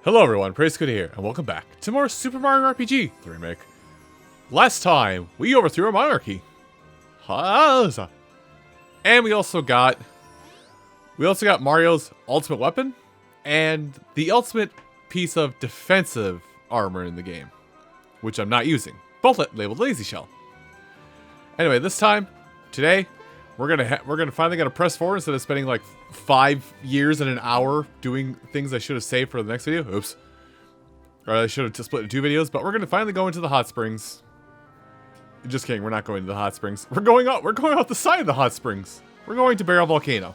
Hello everyone, Praise here, and welcome back to more Super Mario RPG, the remake. Last time, we overthrew a monarchy. Huzzah! And we also got Mario's ultimate weapon, and the ultimate piece of defensive armor in the game, which I'm not using, both labeled Lazy Shell. Anyway, today, we're finally gonna press forward instead of spending like 5 years and an hour doing things I should have saved for the next video. Oops. Or I should have just split into 2 videos, but we're gonna finally go into the hot springs. Just kidding, we're not going to the hot springs. We're going out the side of the hot springs. We're going to Barrel Volcano.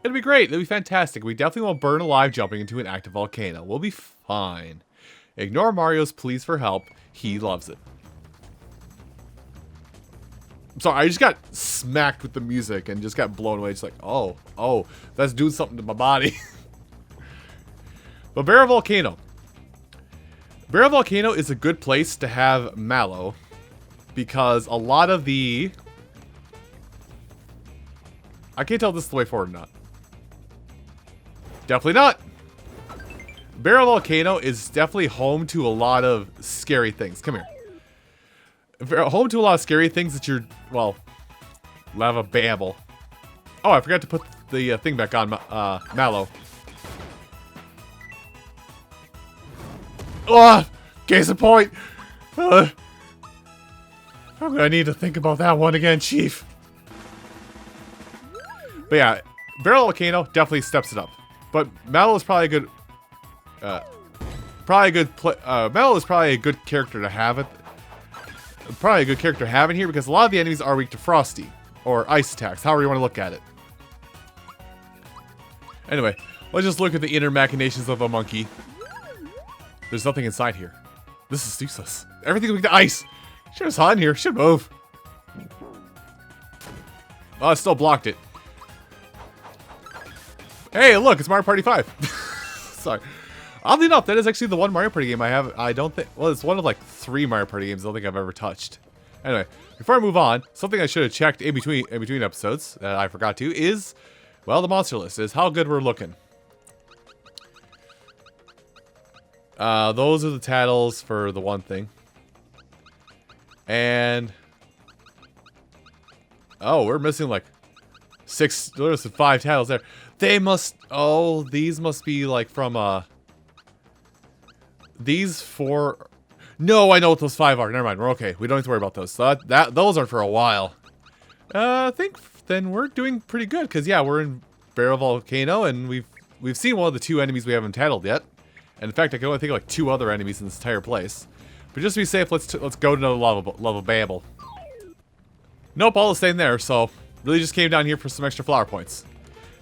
It'll be great, it'll be fantastic. We definitely won't burn alive jumping into an active volcano. We'll be fine. Ignore Mario's pleas for help. He loves it. I'm sorry, I just got smacked with the music and just got blown away. Just like, oh, that's doing something to my body. But Barrel Volcano. Barrel Volcano is a good place to have Mallow because a lot of the... I can't tell if this is the way forward or not. Definitely not. Barrel Volcano is definitely home to a lot of scary things. Come here. Home to a lot of scary things that you're, well, lava babble. Oh, I forgot to put the thing back on Mallow. Oh, case in point. I'm gonna need to think about that one again, Chief. But yeah, Barrel Volcano definitely steps it up. But Mallow is probably a good, Mallow is probably a good character to have it. Probably a good character to have in here because a lot of the enemies are weak to Frosty or ice attacks, however you want to look at it. Anyway, let's just look at the inner machinations of a monkey. There's nothing inside here. This is useless. Everything's weak to ice. Should have saw in here. Should move. Oh, I still blocked it. Hey, look, it's Mario Party 5. Sorry. Oddly enough, that is actually the one Mario Party game I have. I don't think... Well, it's one of like 3 Mario Party games I don't think I've ever touched. Anyway, before I move on, something I should have checked in between episodes that I forgot to is... Well, the monster list is how good we're looking. Those are the titles for the one thing. And... Oh, we're missing like 6... There's 5 titles there. They must... Oh, these must be like from... These 4... No, I know what those 5 are. Never mind. We're okay. We don't have to worry about those. So those are for a while. I think then we're doing pretty good. Because, yeah, we're in Barrel Volcano. And we've seen one of the 2 enemies we haven't titled yet. And in fact, I can only think of like 2 other enemies in this entire place. But just to be safe, let's go to another lava babble. Nope, all is staying there. So, really just came down here for some extra flower points.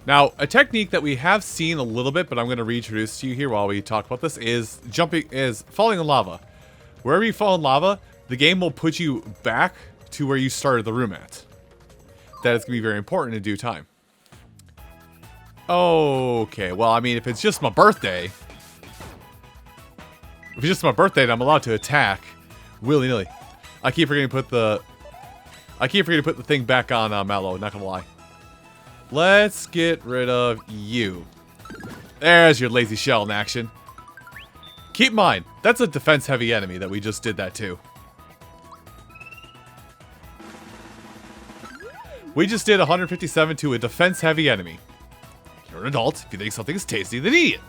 Now, a technique that we have seen a little bit, but I'm going to reintroduce to you here while we talk about this, is falling in lava. Wherever you fall in lava, the game will put you back to where you started the room at. That is going to be very important in due time. Okay, well, I mean, if it's just my birthday... If it's just my birthday and I'm allowed to attack willy-nilly. I keep forgetting to put the thing back on Mallow, not gonna lie. Let's get rid of you. There's your lazy shell in action. Keep in mind, that's a defense-heavy enemy that we just did that to. We just did 157 to a defense-heavy enemy. You're an adult. If you think something is tasty, then eat it.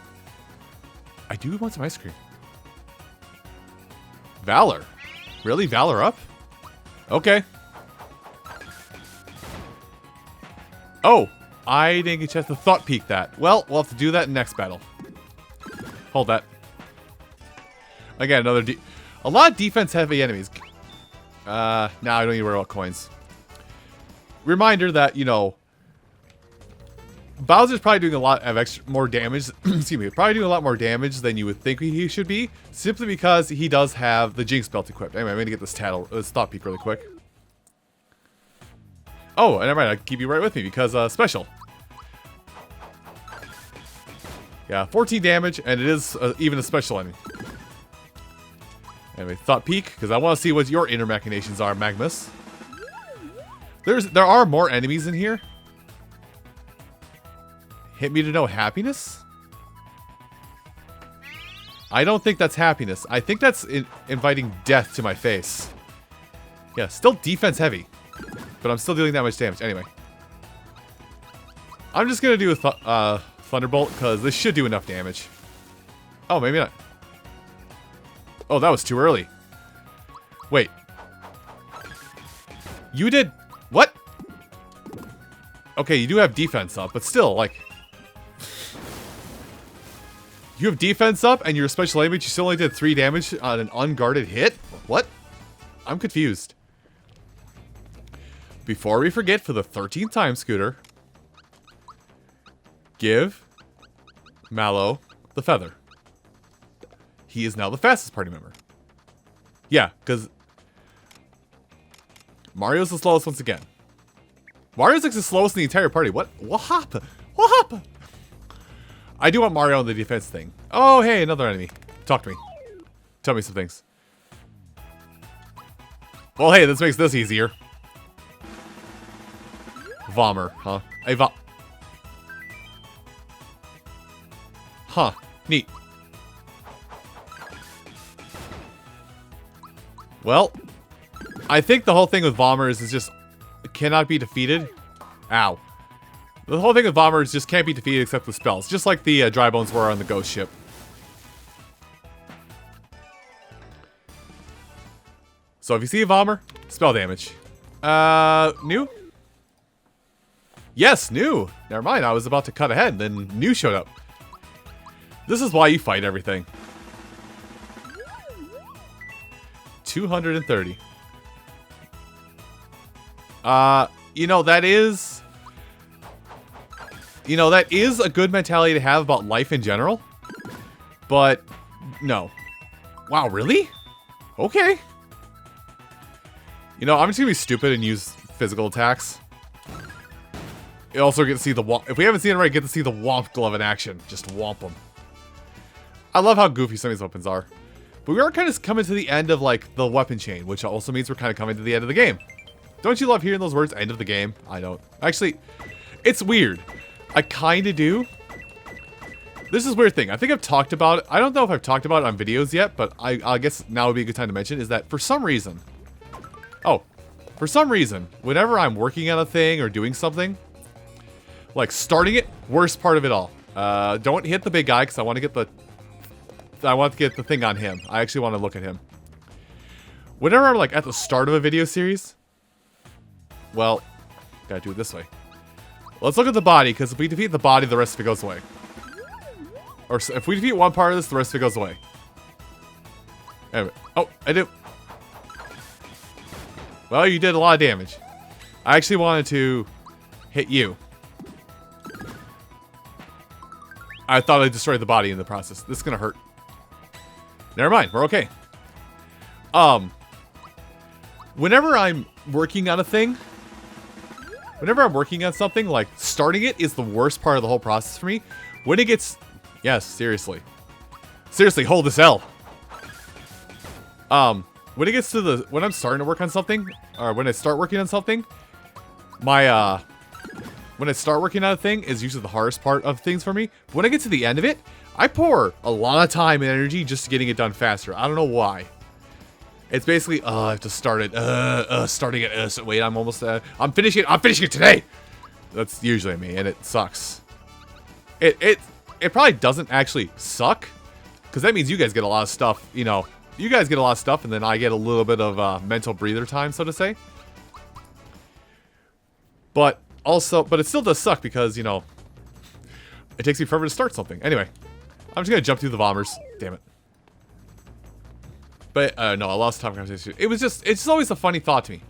I do want some ice cream. Valor. Really? Valor up? Okay. Oh, I didn't get a chance to thought peek that. Well, we'll have to do that in next battle. Hold that. Again, a lot of defense-heavy enemies. Now I don't need to worry about coins. Reminder that, you know, Bowser's probably doing a lot of more damage. Excuse me, probably doing a lot more damage than you would think he should be, simply because he does have the Jinx belt equipped. Anyway, I'm gonna get this thought peek really quick. Oh, and never mind, I can keep you right with me because special. Yeah, 14 damage, and it is even a special enemy. Anyway, thought peek because I want to see what your inner machinations are, Magmus. There are more enemies in here. Hit me to know happiness? I don't think that's happiness. I think that's inviting death to my face. Yeah, still defense heavy. But I'm still dealing that much damage. Anyway. I'm just going to do a Thunderbolt, because this should do enough damage. Oh, maybe not. Oh, that was too early. Wait. You did... What? Okay, you do have defense up, but still, like... You have defense up, and your special damage, you still only did 3 damage on an unguarded hit? What? I'm confused. Before we forget, for the 13th time, Scooter, give Mallow the feather. He is now the fastest party member. Yeah, because Mario's the slowest once again. Mario's like the slowest in the entire party. What happened? What happened? I do want Mario on the defense thing. Oh, hey, another enemy. Talk to me. Tell me some things. Well, hey, this makes this easier. Vommer, huh? Hey, huh. Neat. Well, I think the whole thing with Vommers is just cannot be defeated. Ow. The whole thing with Vommers just can't be defeated except with spells. Just like the Dry Bones were on the Ghost Ship. So if you see a Vommer, spell damage. New? Yes, new. Never mind, I was about to cut ahead, then new showed up. This is why you fight everything. 230. You know, that is a good mentality to have about life in general. But, no. Wow, really? Okay. You know, I'm just gonna be stupid and use physical attacks. You also get to see the womp. If we haven't seen it right, get to see the Womp Glove in action. Just womp them. I love how goofy some of these weapons are. But we are kind of coming to the end of, like, the weapon chain, which also means we're kind of coming to the end of the game. Don't you love hearing those words, end of the game? I don't. Actually, it's weird. I kind of do. This is a weird thing. I think I've talked about it. I don't know if I've talked about it on videos yet, but I guess now would be a good time to mention is that for some reason... Oh. For some reason, whenever I'm working on a thing or doing something, like starting it, worst part of it all. Don't hit the big guy because I want to get the thing on him. I actually want to look at him. Whenever I'm like at the start of a video series, well, gotta do it this way. Let's look at the body, because if we defeat the body, the rest of it goes away. Or if we defeat one part of this, the rest of it goes away. Anyway. Oh, I did. Well, you did a lot of damage. I actually wanted to hit you. I thought I destroyed the body in the process. This is gonna hurt. Never mind, we're okay. Whenever I'm working on a thing, whenever I'm working on something, like, starting it is the worst part of the whole process for me. When it gets... Yes, seriously. Seriously, hold this L. When it gets to the... When I'm starting to work on something, or when I start working on something, my, when I start working on a thing is usually the hardest part of things for me. But when I get to the end of it, I pour a lot of time and energy just getting it done faster. I don't know why. It's basically, I have to start it, starting it, so wait, I'm almost, I'm finishing it today! That's usually me, and it sucks. It probably doesn't actually suck, because that means you guys get a lot of stuff, you know, you guys get a lot of stuff, and then I get a little bit of, mental breather time, so to say. But it still does suck, because, you know, it takes me forever to start something. Anyway, I'm just gonna jump through the bombers. Damn it. But, no, I lost time conversation. It's just always a funny thought to me.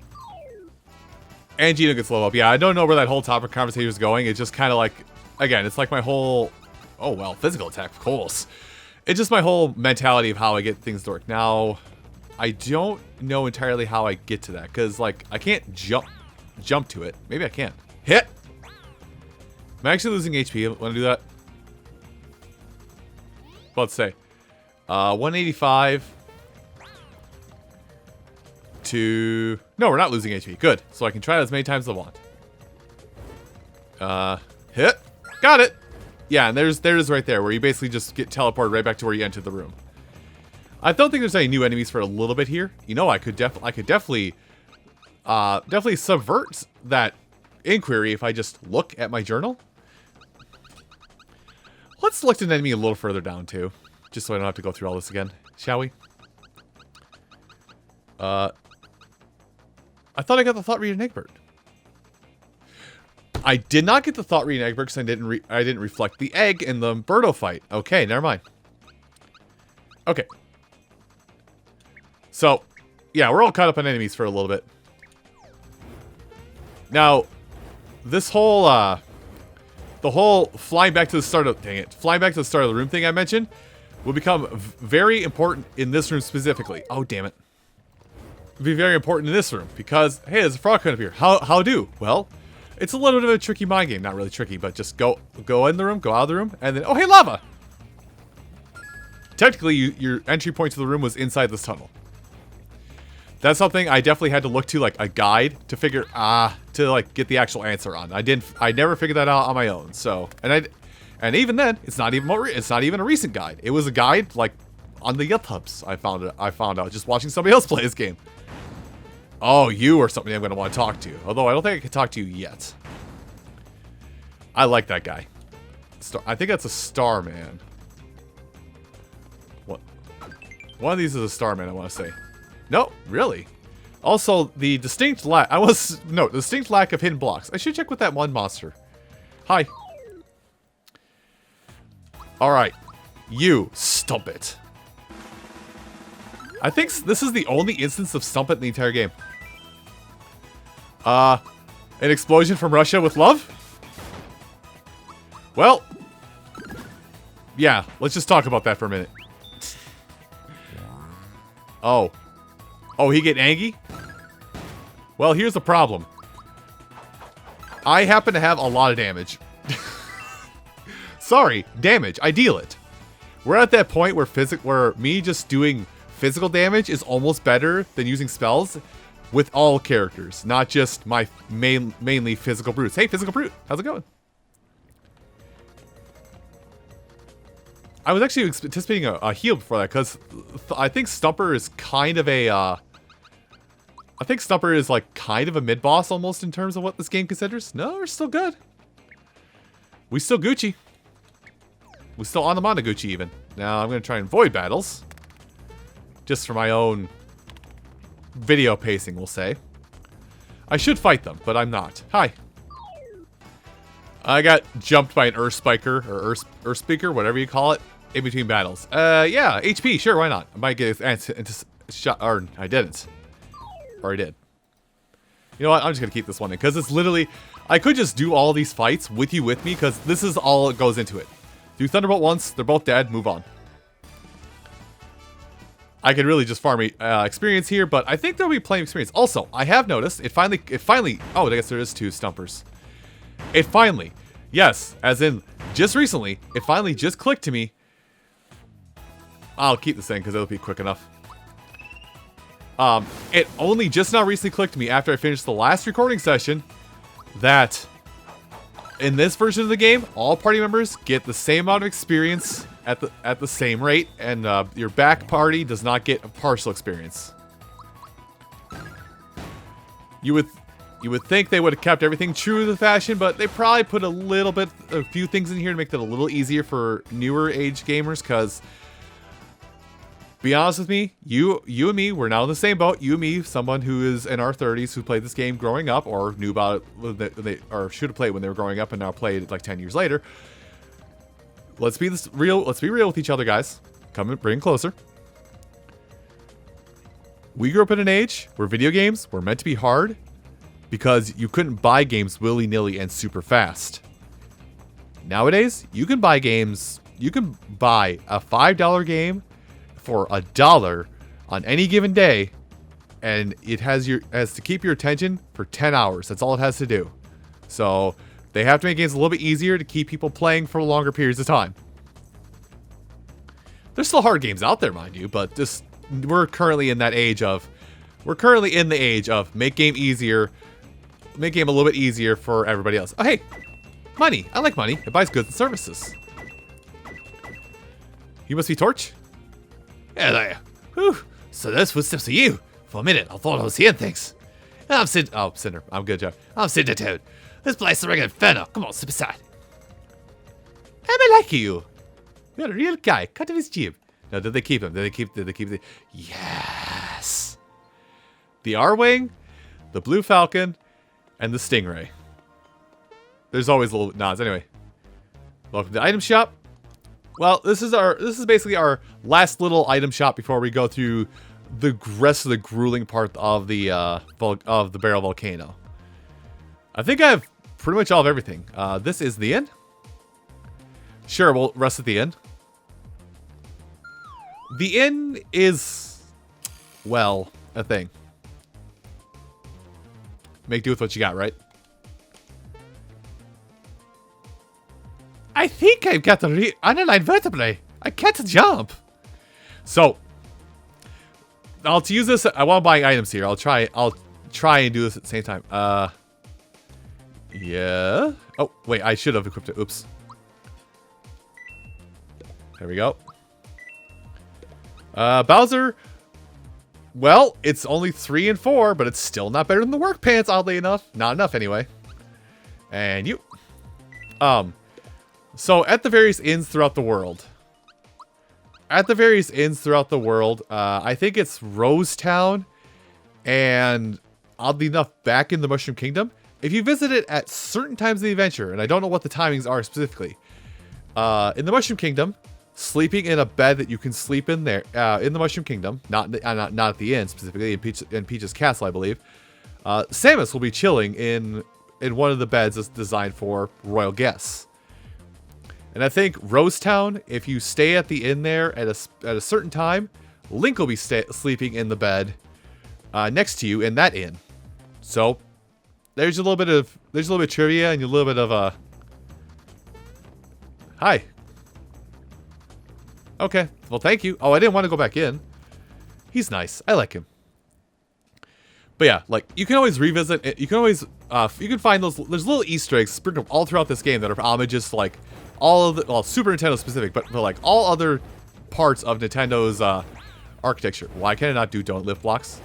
And Gino gets low up. Yeah, I don't know where that whole topic conversation was going. It's just kind of like, again, it's like my whole, oh, well, physical attack, of course. It's just my whole mentality of how I get things to work. Now, I don't know entirely how I get to that. Because, like, I can't jump to it. Maybe I can. Hit! I'm actually losing HP when I do that. Let's say. 185... to... No, we're not losing HP. Good. So I can try it as many times as I want. Hit. Got it. Yeah, and there's right there where you basically just get teleported right back to where you entered the room. I don't think there's any new enemies for a little bit here. You know, I could definitely subvert that inquiry if I just look at my journal. Let's select an enemy a little further down too, just so I don't have to go through all this again, shall we? I thought I got the thought reading Egbert. I did not get the thought reading Egbert because I didn't reflect the egg in the Birdo fight. Okay, never mind. Okay. So, yeah, we're all caught up on enemies for a little bit. Now, this whole, the whole flying back to the start of, dang it, flying back to the start of the room thing I mentioned will become very important in this room specifically. Oh, damn it. It'll be very important in this room because, hey, there's a frog coming up here. How do? Well, it's a little bit of a tricky mind game. Not really tricky, but just go in the room, go out of the room, and then, oh, hey, lava! Technically, your entry point to the room was inside this tunnel. That's something I definitely had to look to, like, a guide to figure, to, like, get the actual answer on. I never figured that out on my own, so, and even then, it's not even a recent guide. It was a guide, like, on the YouTubes, I found out, just watching somebody else play this game. Oh, you are somebody I'm going to want to talk to, although I don't think I can talk to you yet. I like that guy. I think that's a Starman. What? One of these is a Starman, I want to say. No, really. Also, the distinct lack of hidden blocks. I should check with that one monster. Hi. Alright. You, stump it. I think this is the only instance of stump it in the entire game. An explosion from Russia with love? Well, yeah, let's just talk about that for a minute. Oh. Oh, he get angry? Well, here's the problem. I happen to have a lot of damage. Sorry, damage. I deal it. We're at that point where me just doing physical damage is almost better than using spells with all characters, not just my mainly physical brutes. Hey, physical brute, how's it going? I was actually anticipating a heal before that because I think Stumper is kind of a I think Stumper is like kind of a mid-boss almost in terms of what this game considers. No, we're still good. We still Gucci. We still on the Gucci even. Now I'm going to try and avoid battles. Just for my own video pacing, we'll say. I should fight them, but I'm not. Hi. I got jumped by an Earth Spiker, or Earth Speaker, whatever you call it, in between battles. Yeah, HP, sure, why not? I might get into shot, or I didn't. Or I did. You know what? I'm just going to keep this one in. Because it's literally... I could just do all these fights with you with me. Because this is all that goes into it. Do Thunderbolt once. They're both dead. Move on. I could really just farm experience here. But I think there'll be plenty of experience. Also, I have noticed. It finally... Oh, I guess there is 2 Stumpers. It finally... Yes. As in, just recently. It finally just clicked to me. I'll keep this in because it'll be quick enough. It only just now recently clicked to me after I finished the last recording session that in this version of the game, all party members get the same amount of experience at the same rate, and your back party does not get a partial experience. You would think they would have kept everything true to the fashion, but they probably put a few things in here to make that a little easier for newer age gamers, because be honest with me, you and me, we're now in the same boat. You and me, someone who is in our 30s who played this game growing up or knew about it, or should have played when they were growing up and now played it like 10 years later. Let's be real with each other, guys. Bring closer. We grew up in an age where video games were meant to be hard because you couldn't buy games willy-nilly and super fast. Nowadays, you can buy games, you can buy a $5 game for $1 on any given day, and it has to keep your attention for 10 hours. That's all it has to do. So they have to make games a little bit easier to keep people playing for longer periods of time. There's still hard games out there, mind you, but we're currently in the age of make game a little bit easier for everybody else. Oh hey, money. I like money. It buys goods and services. You must be Torch? Yeah, Whew. So those footsteps are you. For a minute, I thought I was hearing things. Oh, Cinder. I'm good, Joe. I'm Cinder Toad. This place is a regular inferno. Come on, step aside. I like you. You're a real guy. Cut off his jib. No, did they keep him? Did they keep the... Yes. The R-Wing, the Blue Falcon, and the Stingray. There's always little nods. Anyway. Welcome to the item shop. Well, this is basically our last little item shop before we go through the rest of the grueling part of the Barrel Volcano. I think I have pretty much all of everything. This is the inn. Sure, we'll rest at the inn. The inn is, well, a thing. Make do with what you got, right? I think I've got the underlying vertebrae. I can't jump. So, to use this, I want to buy items here. I'll try and do this at the same time. Yeah. Oh, wait, I should have equipped it. Oops. There we go. Bowser. Well, it's only 3 and 4, but it's still not better than the work pants, oddly enough. Not enough, anyway. And you. So, at the various inns throughout the world. I think it's Rosetown. And, oddly enough, back in the Mushroom Kingdom. If you visit it at certain times of the adventure, and I don't know what the timings are specifically. In the Mushroom Kingdom, sleeping in a bed that you can sleep in there, in the Mushroom Kingdom, not at the inn specifically, in Peach's Castle, I believe. Samus will be chilling in one of the beds that's designed for royal guests. And I think Rosetown, if you stay at the inn there at a certain time, Link will be sleeping in the bed next to you in that inn. So there's a little bit of trivia and a little bit of hi. Okay, well, thank you. Oh, I didn't want to go back in. He's nice. I like him. But yeah, like, you can always revisit it. You can always, you can find there's little Easter eggs sprinkled all throughout this game that are homages to, like, all of the, well, Super Nintendo specific, but like, all other parts of Nintendo's, architecture. Why can I not do don't lift blocks?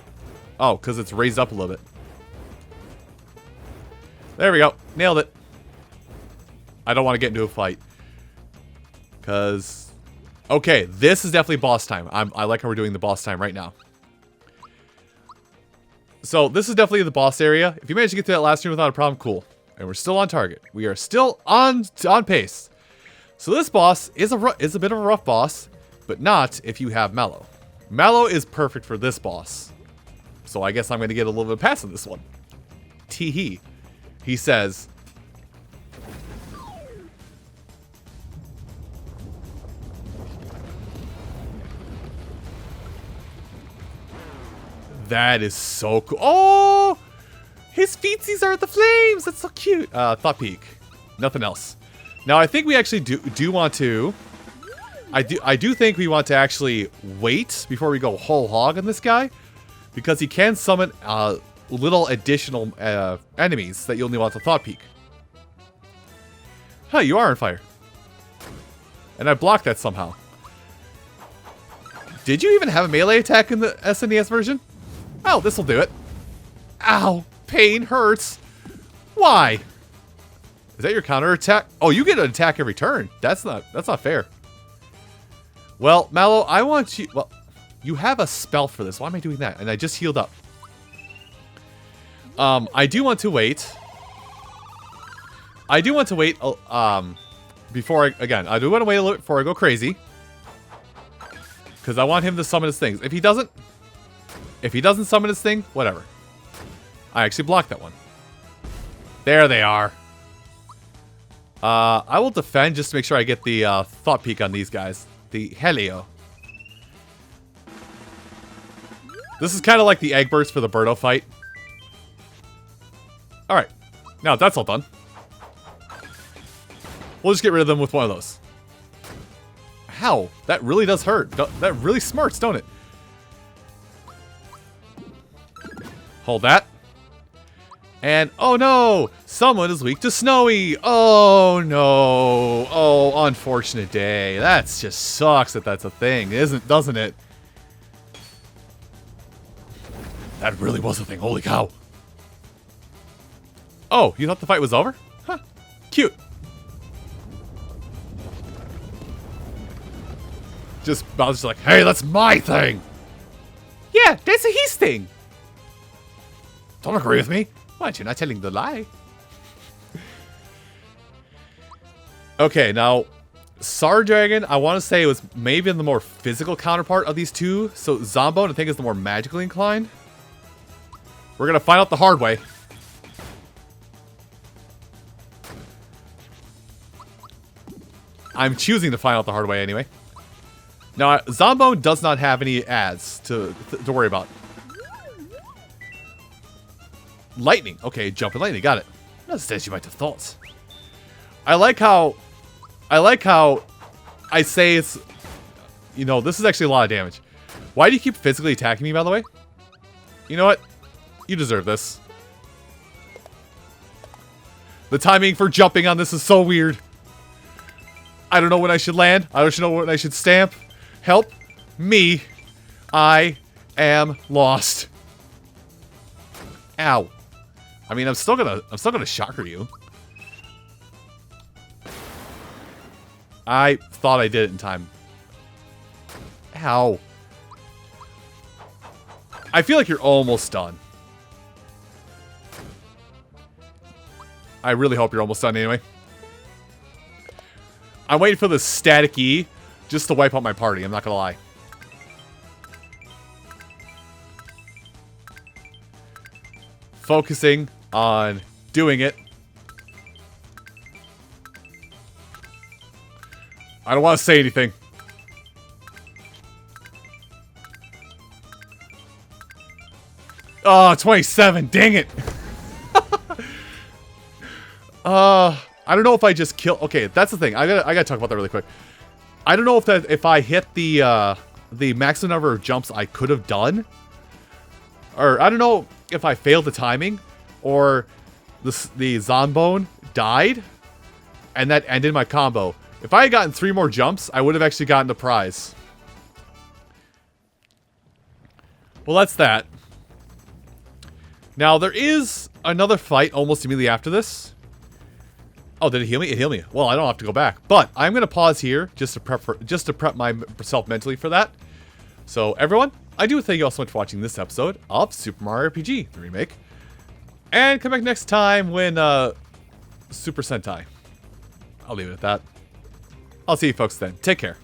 Oh, because it's raised up a little bit. There we go. Nailed it. I don't want to get into a fight. Because... okay, this is definitely boss time. I like how we're doing the boss time right now. So, this is definitely the boss area. If you manage to get to that last room without a problem, cool. And we're still on target. We are still on pace. So, this boss is a bit of a rough boss, but not if you have Mallow. Mallow is perfect for this boss. So, I guess I'm going to get a little bit of pass on this one. Tee-hee. He says... that is so cool. Oh! His feetsies are the flames! That's so cute. Thought Peak. Nothing else. Now, I think we actually do want to... I do think we want to actually wait before we go whole hog on this guy. Because he can summon little additional enemies that you'll only want to Thought Peak. Huh, you are on fire. And I blocked that somehow. Did you even have a melee attack in the SNES version? Oh, this'll do it. Ow, pain hurts. Why? Is that your counter attack? Oh, you get an attack every turn. That's not fair. Well, Mallow, I want you. Well, you have a spell for this. Why am I doing that? And I just healed up. I do want to wait. Before I do want to wait a little bit before I go crazy. Because I want him to summon his things. If he doesn't summon his thing, whatever. I actually blocked that one. There they are. I will defend just to make sure I get the Thought Peak on these guys. The Helio. This is kind of like the Egg Burst for the Birdo fight. Alright. Now that's all done. We'll just get rid of them with one of those. How? That really does hurt. That really smarts, don't it? Hold that. And, oh no! Someone is weak to Snowy! Oh no! Oh, unfortunate day. That just sucks that that's a thing, doesn't it? That really was a thing. Holy cow. Oh, you thought the fight was over? Huh. Cute. Just Bowser's like, hey, that's my thing. Yeah, that's his thing. Don't agree with me. Why aren't you not telling the lie? Okay, now, Sardragon, I want to say it was maybe the more physical counterpart of these two. So Zombone, I think, is the more magically inclined. We're going to find out the hard way. I'm choosing to find out the hard way anyway. Now, Zombone does not have any ads to worry about. Lightning. Okay, jumping lightning. Got it. Not as as you might have thought. I like how I say it's, you know, this is actually a lot of damage. Why do you keep physically attacking me, by the way? You know what? You deserve this. The timing for jumping on this is so weird. I don't know when I should land. I don't know when I should stamp. Help me. I am lost. Ow. I mean, I'm still gonna shocker you. I thought I did it in time. Ow. I feel like you're almost done. I really hope you're almost done anyway. I'm waiting for the static E just to wipe out my party, I'm not gonna lie. Focusing on doing it. I don't want to say anything. Oh, 27. Dang it. I don't know if I just kill. Okay, that's the thing. I gotta talk about that really quick. I don't know if I hit the maximum number of jumps I could have done, or I don't know if I failed the timing, or the Zombone died, and that ended my combo. If I had gotten 3 more jumps, I would have actually gotten the prize. Well, that's that. Now, there is another fight almost immediately after this. Oh, did it heal me? It healed me. Well, I don't have to go back. But I'm going to pause here just to prep myself mentally for that. So, everyone, I do thank you all so much for watching this episode of Super Mario RPG, the remake. And come back next time when, Super Sentai. I'll leave it at that. I'll see you folks then. Take care.